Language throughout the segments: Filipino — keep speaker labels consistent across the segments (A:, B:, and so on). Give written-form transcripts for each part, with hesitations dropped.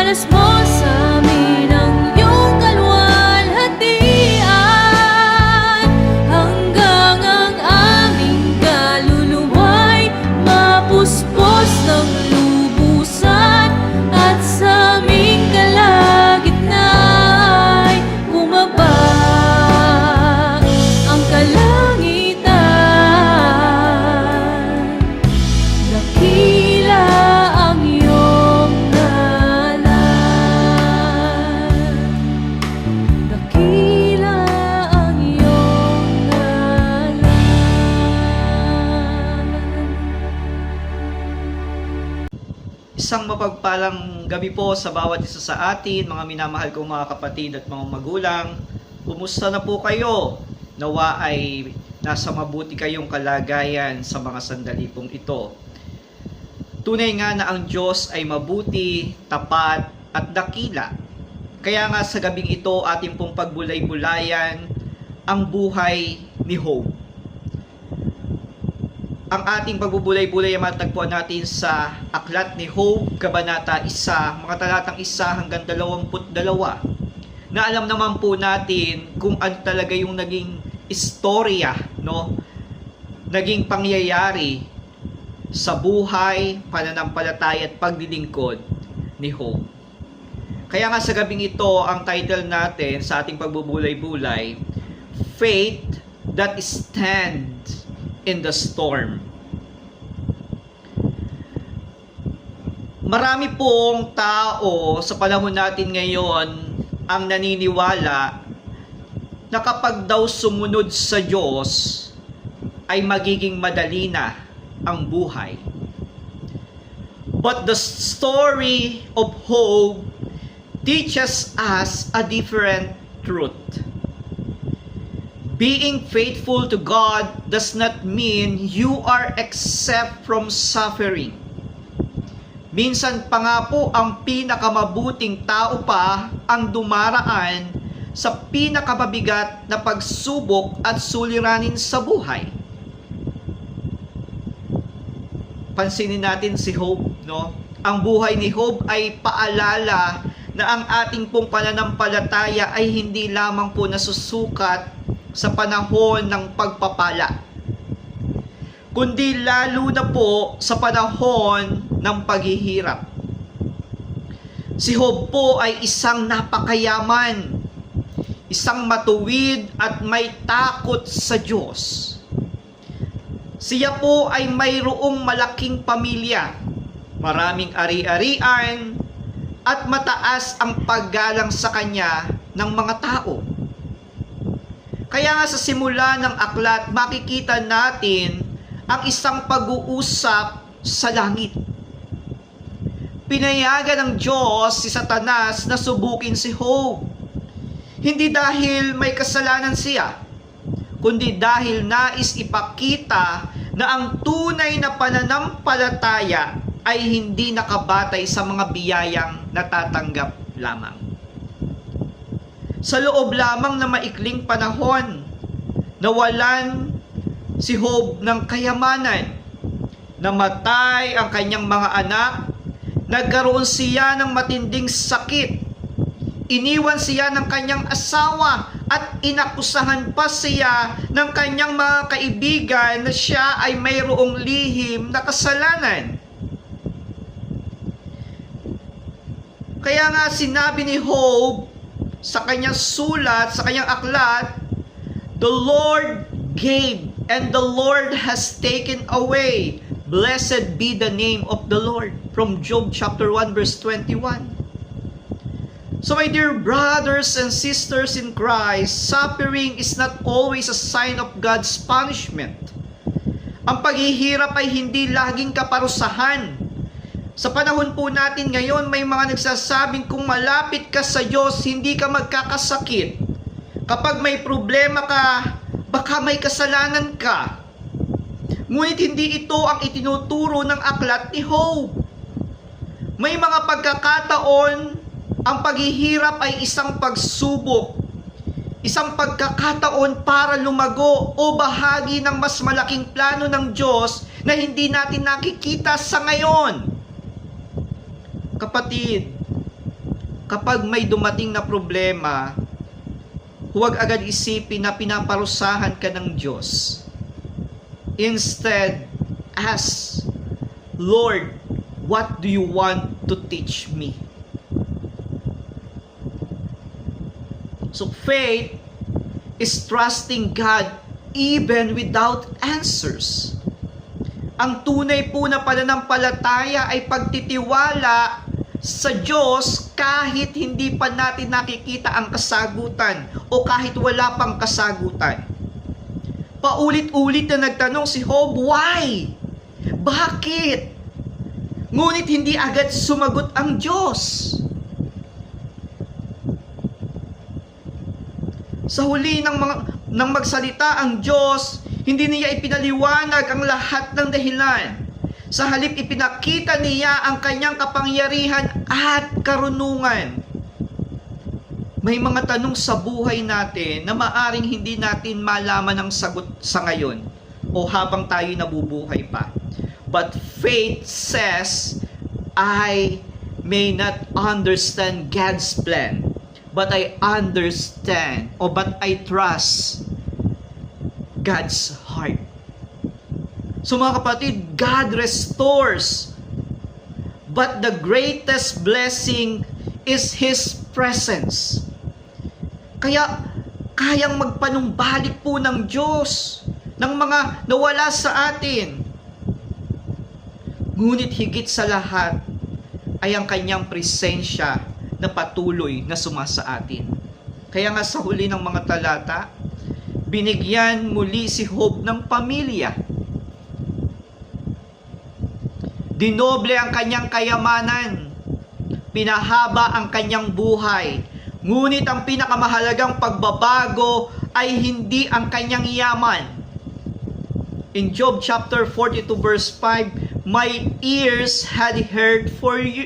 A: Dinalas mo sa amin ang iyong kaluwalhatian, hanggang ang aming kaluluwa'y mapuspos ng lubusan, at sa aming kalagitnaan bumaba ang kalangitan. Dakila ang iyong ngalan, dakila ang iyong ngalan.
B: Isang mapagpalang gabi po sa bawat isa sa atin, mga minamahal kong mga kapatid at mga magulang. Kumusta na po kayo? Nawa ay nasa mabuti kayong kalagayan sa mga sandali pong ito. Tunay nga na ang Diyos ay mabuti, tapat at dakila. Kaya nga sa gabing ito ating pong pagbulay-bulayan ang buhay ni Job. Ang ating pagbubulay-bulay ay matagpuan natin sa Aklat ni Job, Kabanata 1, mga talatang 1 hanggang 22. Na alam naman po natin kung ano talaga yung naging istorya, no? Naging pangyayari sa buhay, pananampalataya at paglilingkod ni Job. Kaya nga sa gabing ito, ang title natin sa ating pagbubulay-bulay, Faith That Stands in the Storm. Marami pong tao sa panahon natin ngayon ang naniniwala na kapag daw sumunod sa Diyos ay magiging madali na ang buhay. But the story of Job teaches us a different truth. Being faithful to God does not mean you are exempt from suffering. Minsan pa nga po ang pinakamabuting tao pa ang dumaraan sa pinakamabigat na pagsubok at suliranin sa buhay. Pansinin natin si Job, no? Ang buhay ni Job ay paalala na ang ating pong pananampalataya ay hindi lamang po nasusukat sa panahon ng pagpapala, kundi lalo na po sa panahon ng paghihirap. Si Job po ay isang napakayaman, isang matuwid at may takot sa Diyos. Siya po ay mayroong malaking pamilya, maraming ari-arian, at mataas ang paggalang sa kanya ng mga tao. Kaya nga sa simula ng aklat, makikita natin ang isang pag-uusap sa langit. Pinayagan ng Diyos si Satanas na subukin si Job. Hindi dahil may kasalanan siya, kundi dahil nais ipakita na ang tunay na pananampalataya ay hindi nakabatay sa mga biyayang natatanggap lamang. Sa loob lamang na maikling panahon, nawalan si Job ng kayamanan, namatay ang kanyang mga anak, nagkaroon siya ng matinding sakit, iniwan siya ng kanyang asawa, at inakusahan pa siya ng kanyang mga kaibigan na siya ay mayroong lihim na kasalanan. Kaya nga sinabi ni Job sa kanyang sulat, sa kanyang aklat, the Lord gave and the Lord has taken away. Blessed be the name of the Lord. From Job chapter 1 verse 21. So my dear brothers and sisters in Christ, suffering is not always a sign of God's punishment. Ang paghihirap ay hindi laging kaparusahan. Sa panahon po natin ngayon, may mga nagsasabing kung malapit ka sa Diyos, hindi ka magkakasakit. Kapag may problema ka, baka may kasalanan ka. Ngunit hindi ito ang itinuturo ng aklat ni Job. May mga pagkakataon, ang paghihirap ay isang pagsubok, isang pagkakataon para lumago o bahagi ng mas malaking plano ng Diyos na hindi natin nakikita sa ngayon. Kapatid, kapag may dumating na problema, huwag agad isipin na pinaparusahan ka ng Diyos. Instead, ask, Lord, what do you want to teach me? So faith is trusting God even without answers. Ang tunay po na pananampalataya ay pagtitiwala sa Diyos kahit hindi pa natin nakikita ang kasagutan o kahit wala pang kasagutan. Paulit-ulit na nagtanong si Job, why? Bakit? Ngunit hindi agad sumagot ang Diyos. Sa huli ng magsalita ang Diyos, hindi niya ipinaliwanag ang lahat ng dahilan. Sa halip ipinakita niya ang kanyang kapangyarihan at karunungan. May mga tanong sa buhay natin na maaring hindi natin malaman ang sagot sa ngayon o habang tayo nabubuhay pa. But faith says, I may not understand God's plan, but I understand but I trust God's heart. So mga kapatid, God restores, but the greatest blessing is His presence. Kaya kayang magpanumbalik po ng Diyos ng mga nawala sa atin. Ngunit higit sa lahat ay ang kanyang presensya na patuloy na sumasa atin. Kaya nga sa huli ng mga talata, binigyan muli si Job ng pamilya. Dinoble ang kanyang kayamanan. Pinahaba ang kanyang buhay. Ngunit ang pinakamahalagang pagbabago ay hindi ang kanyang yaman. In Job chapter 42 verse 5, my ears had heard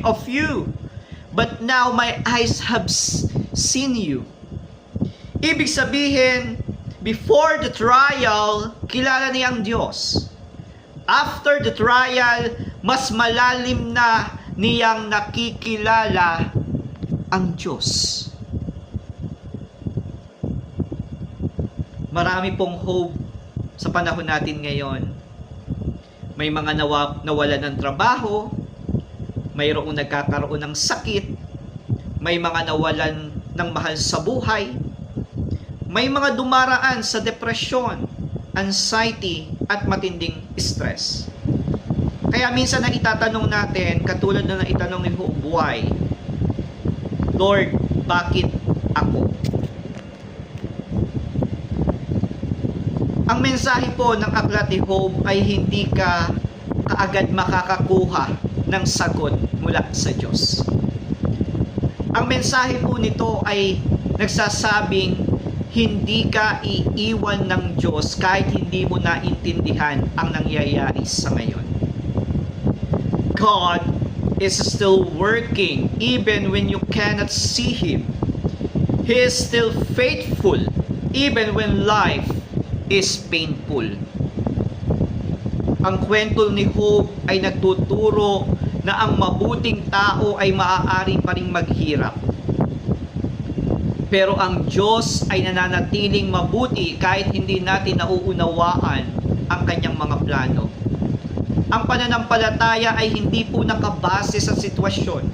B: of you, but now my eyes have seen you. Ibig sabihin, before the trial, kilala niya ang Diyos. After the trial, mas malalim na niyang nakikilala ang Diyos. Marami pong hope sa panahon natin ngayon. May mga nawalan ng trabaho, mayroong nagkakaroon ng sakit, may mga nawalan ng mahal sa buhay, may mga dumaraan sa depresyon, anxiety, at matinding stress. Kaya minsan na itatanong natin, katulad na itanong ni Job, why? Lord, bakit ako? Ang mensahe po ng aklat ni Job ay hindi ka kaagad makakakuha ng sagot mula sa Diyos. Ang mensahe po nito ay nagsasabing hindi ka iiwan ng Diyos kahit hindi mo naintindihan ang nangyayari sa ngayon. God is still working even when you cannot see Him. He is still faithful even when life is painful. Ang kwento ni Job ay nagtuturo na ang mabuting tao ay maaari pa ring maghirap. Pero ang Diyos ay nananatiling mabuti kahit hindi natin nauunawaan ang kanyang mga plano. Ang pananampalataya ay hindi po nakabase sa sitwasyon,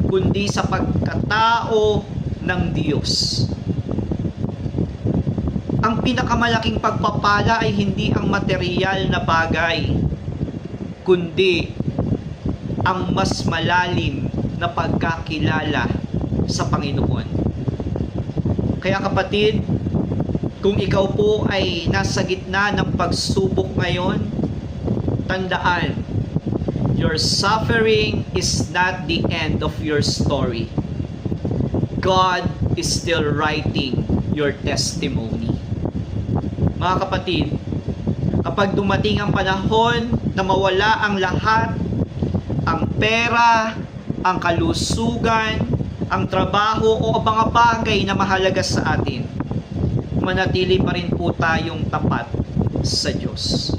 B: kundi sa pagkatao ng Diyos. Ang pinakamalaking pagpapala ay hindi ang material na bagay, kundi ang mas malalim na pagkakilala sa Panginoon. Kaya kapatid, kung ikaw po ay nasa gitna ng pagsubok ngayon, tandaan, your suffering is not the end of your story. God is still writing your testimony. Mga kapatid, kapag dumating ang panahon na mawala ang lahat, ang pera, ang kalusugan, ang trabaho o mga bagay na mahalaga sa atin, manatili pa rin po tayong tapat sa Diyos.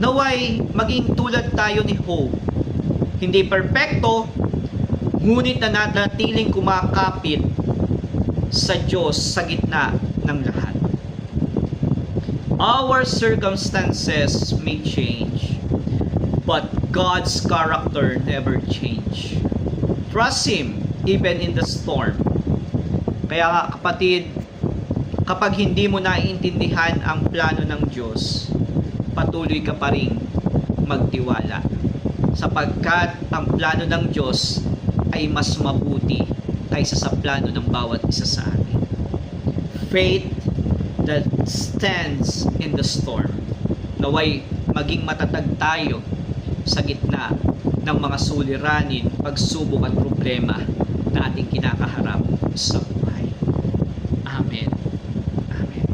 B: Naway maging tulad tayo ni Job. Hindi perpekto, ngunit nananatiling kumakapit sa Diyos sa gitna ng lahat. Our circumstances may change, but God's character never change. Trust Him even in the storm. Kaya nga kapatid, kapag hindi mo naiintindihan ang plano ng Diyos, patuloy ka pa rin magtiwala. Sapagkat ang plano ng Diyos ay mas mabuti kaysa sa plano ng bawat isa sa atin. Faith that stands in the storm. Naway maging matatag tayo sa gitna ng mga suliranin, pagsubok at problema na ating kinakaharap sa buhay. Amen. Amen.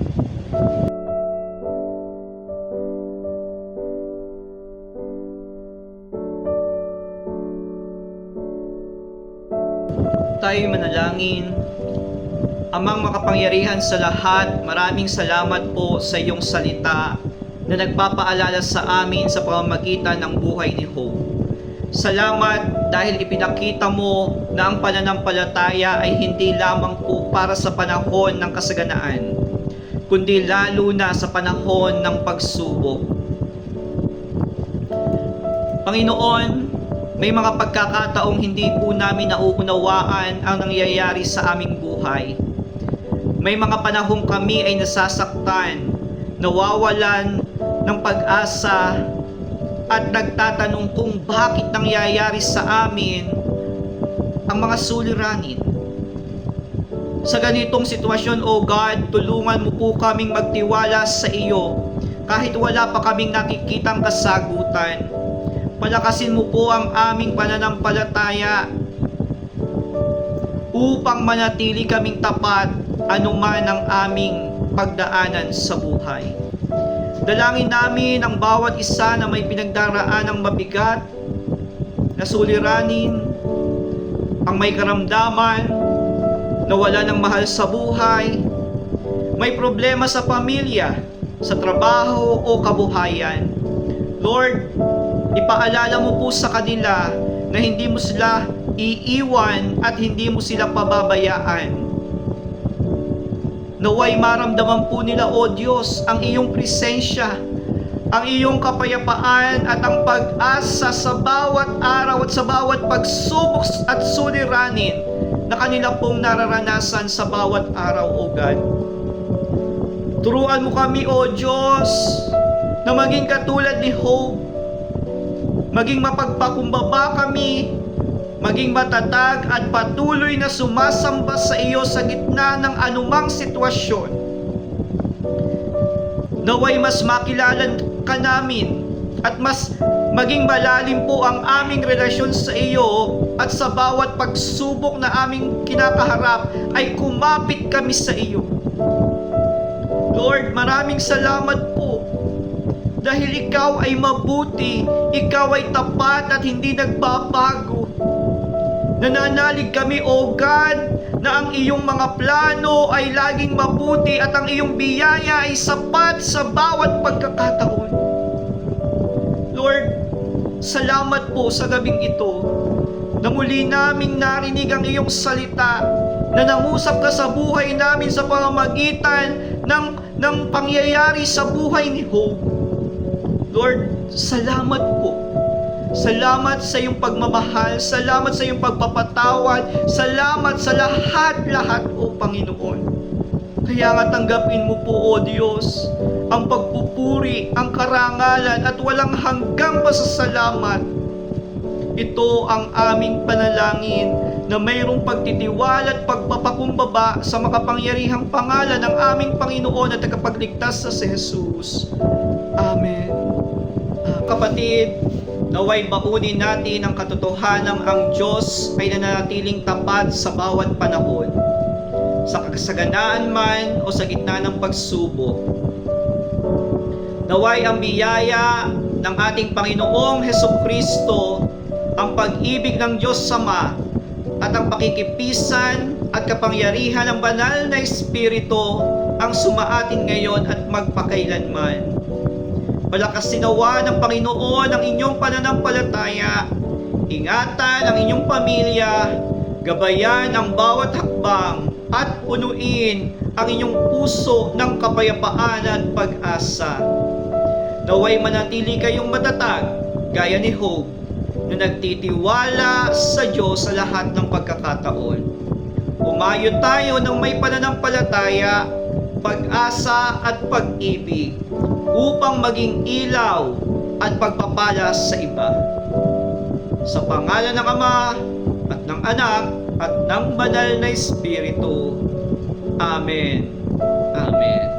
B: Tayo manalangin. Amang makapangyarihan sa lahat, maraming salamat po sa iyong salita na nagpapaalala sa amin sa pamamagitan ng buhay ni Hope. Salamat dahil ipinakita mo na ang pananampalataya ay hindi lamang po para sa panahon ng kasaganaan, kundi lalo na sa panahon ng pagsubok. Panginoon, may mga pagkakataong hindi po namin nauunawaan ang nangyayari sa aming buhay. May mga panahong kami ay nasasaktan, nawawalan ng pag-asa, at nagtatanong kung bakit nangyayari sa amin ang mga suliranin. Sa ganitong sitwasyon, O God, tulungan mo po kaming magtiwala sa iyo kahit wala pa kaming nakikitang kasagutan. Palakasin mo po ang aming pananampalataya upang manatili kaming tapat anuman ang aming pagdaanan sa buhay. Dalangin namin ang bawat isa na may pinagdaraan ng mabigat na suliranin, ang may karamdaman, na wala ng mahal sa buhay, may problema sa pamilya, sa trabaho o kabuhayan. Lord, ipaalala mo po sa kanila na hindi mo sila iiwan at hindi mo sila pababayaan. Naway maramdaman po nila, O Diyos, ang iyong presensya, ang iyong kapayapaan at ang pag-asa sa bawat araw at sa bawat pagsubok at suliranin na kanila pong nararanasan sa bawat araw, O God. Turuan mo kami, O Diyos, na maging katulad ni Hope, maging mapagpakumbaba kami, maging matatag at patuloy na sumasamba sa iyo sa gitna ng anumang sitwasyon. Naway mas makilala ka namin at mas maging malalim po ang aming relasyon sa iyo, at sa bawat pagsubok na aming kinakaharap ay kumapit kami sa iyo. Lord, maraming salamat po dahil ikaw ay mabuti, ikaw ay tapat at hindi nagbabago. Nananalig kami, O God, na ang iyong mga plano ay laging mabuti at ang iyong biyaya ay sapat sa bawat pagkakataon. Lord, salamat po sa gabing ito na muli naming narinig ang iyong salita, na nangusap ka sa buhay namin sa pamamagitan ng pangyayari sa buhay ni Hope. Lord, salamat po. Salamat sa iyong pagmamahal, salamat sa iyong pagpapatawad, salamat sa lahat-lahat, O Panginoon. Kaya nga tanggapin mo po, O Diyos, ang pagpupuri, ang karangalan at walang hanggang pasasalamat. Ito ang aming panalangin na mayroong pagtitiwala at pagpapakumbaba sa makapangyarihang pangalan ng aming Panginoon at tagapagligtas na si Jesus. Amen. Kapatid, naway baunin natin ang katotohanang ang Diyos ay nananatiling tapat sa bawat panahon, sa kasaganaan man o sa gitna ng pagsubok. Naway ang biyaya ng ating Panginoong Hesukristo, ang pag-ibig ng Diyos Ama, at ang pakikipisan at kapangyarihan ng banal na Espiritu ang sumaatin ngayon at magpakailanman. Palakasin nawa ng Panginoon ang inyong pananampalataya. ingatan ang inyong pamilya, gabayan ang bawat hakbang, at punuin ang inyong puso ng kapayapaan at pag-asa. Naway manatili kayong matatag, gaya ni Job, na nagtitiwala sa Diyos sa lahat ng pagkakataon. Umayo tayo ng may pananampalataya, pag-asa at pag-ibig upang maging ilaw at pagpapala sa iba. Sa pangalan ng Ama at ng Anak at ng Banal na Espiritu. Amen. Amen.